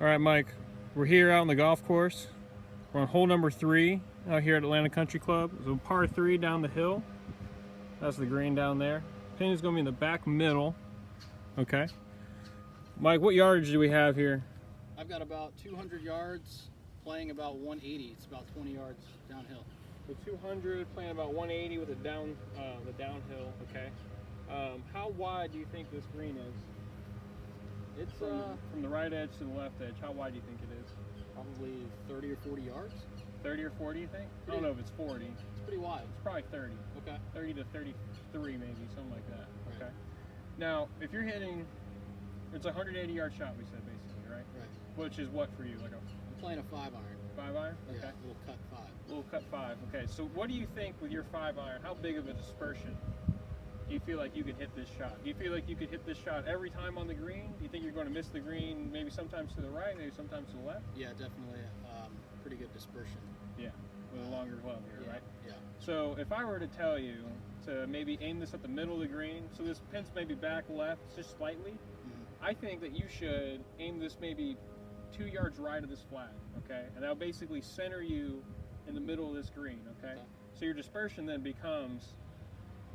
All right, Mike, we're here out on the golf course. We're on hole number 3 out here at Atlanta Country Club. It's a par 3 down the hill. That's the green down there. Pin is going to be in the back middle. Okay. Mike, what yardage do we have here? I've got about 200 yards, playing about 180. It's about 20 yards downhill. So 200, playing about 180 with the downhill. Okay. How wide do you think this green is? It's From the right edge to the left edge, how wide do you think it is? probably 30 or 40 yards. 30 or 40, you think? I don't know if it's 40. It's pretty wide. It's probably 30. Okay. 30 to 33 maybe, something like that. Right. Okay. Now, if you're hitting, it's a 180-yard shot, we said, basically, right? Right. Which is what for you? Like a I'm playing a 5-iron. 5-iron? Okay. Yeah, a little cut 5. Little cut 5. Okay. So what do you think with your 5-iron? How big of a dispersion do you feel like you could hit this shot? Do you feel like you could hit this shot every time on the green? Do you think you're going to miss the green maybe sometimes to the right, maybe sometimes to the left? Yeah, definitely. Pretty good dispersion. Yeah, with a longer club here, Yeah. right? Yeah. So if I were to tell you to maybe aim this at the middle of the green, so this pin's maybe back left just slightly, I think that you should aim this maybe 2 yards right of this flag, okay? And that'll basically center you in the middle of this green, okay? So your dispersion then becomes,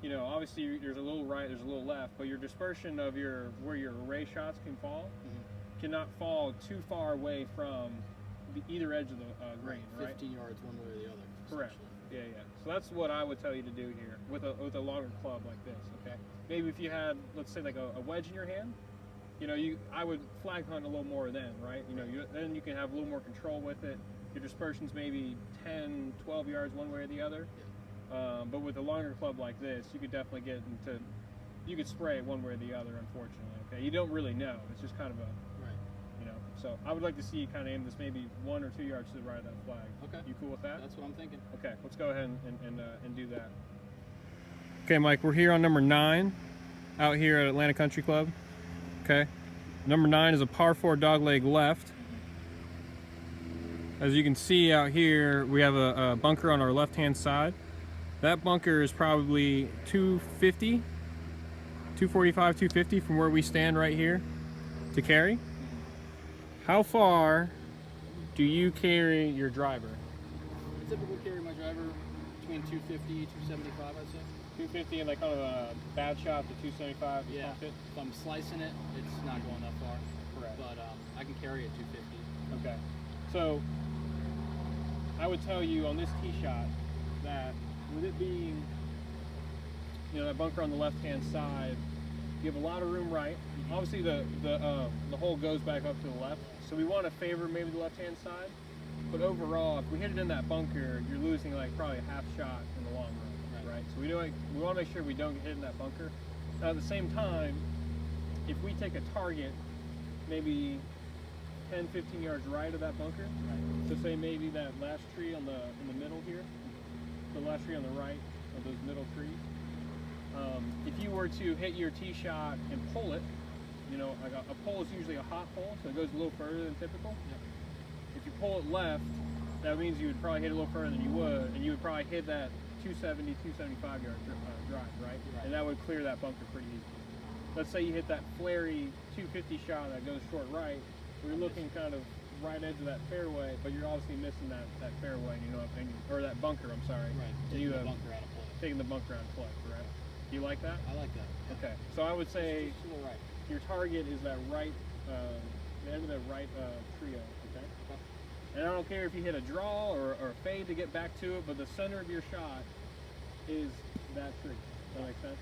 you know, obviously there's a little right, there's a little left, but your dispersion of where your array shots can fall cannot fall too far away from either edge of the green, right? 15 yards one way or the other. Correct. essentially. Yeah. So that's what I would tell you to do here with a longer club like this. Okay. Maybe if you had, let's say, like a wedge in your hand, you know, I would flag hunt a little more then, right? You know, then you can have a little more control with it. Your dispersion's maybe 10, 12 yards one way or the other. Yeah. But with a longer club like this, you could definitely get into, you could spray it one way or the other. Unfortunately, okay. You don't really know. It's just kind of a, you know. So I would like to see you kind of aim this maybe 1 or 2 yards to the right of that flag. Okay. You cool with that? That's what I'm thinking. Okay, let's go ahead and do that. Okay, Mike, we're here on number 9 out here at Atlanta Country Club. Okay, number 9 is a par 4 dogleg left. As you can see out here, we have a bunker on our left-hand side. That bunker is probably 250, 245, 250 from where we stand right here to carry. How far do you carry your driver? I typically carry my driver between 250, 275, I'd say. 250 and like kind of a bad shot to 275. Yeah. If I'm slicing it, it's not going that far. Correct. But I can carry it 250. Okay. So I would tell you on this tee shot that with it being, you know, that bunker on the left-hand side, you have a lot of room right. Obviously the hole goes back up to the left, so we want to favor maybe the left-hand side. But overall, if we hit it in that bunker, you're losing like probably a half shot in the long run, right? So we want to make sure we don't get hit in that bunker. Now at the same time, if we take a target maybe 10, 15 yards right of that bunker, so say maybe that last tree in the middle here, the last tree on the right of those middle trees. If you were to hit your tee shot and pull it, you know, like a pull is usually a hot pull, so it goes a little further than typical. Yep. If you pull it left, that means you would probably hit it a little further than you would, and you would probably hit that 270, 275 yard drive, right? And that would clear that bunker pretty easily. Let's say you hit that flary 250 shot that goes short right, where you're looking kind of right edge of that fairway, but you're obviously missing that fairway, you know, or that bunker, I'm sorry. Right. And you Taking have the bunker out of play. taking the bunker out of play, correct? Do you like that? I like that. Yeah. Okay, so I would say Just to the right. your target is that right, the end of that right trio, okay? And I don't care if you hit a draw or a fade to get back to it, but the center of your shot is that tree. Does that make sense?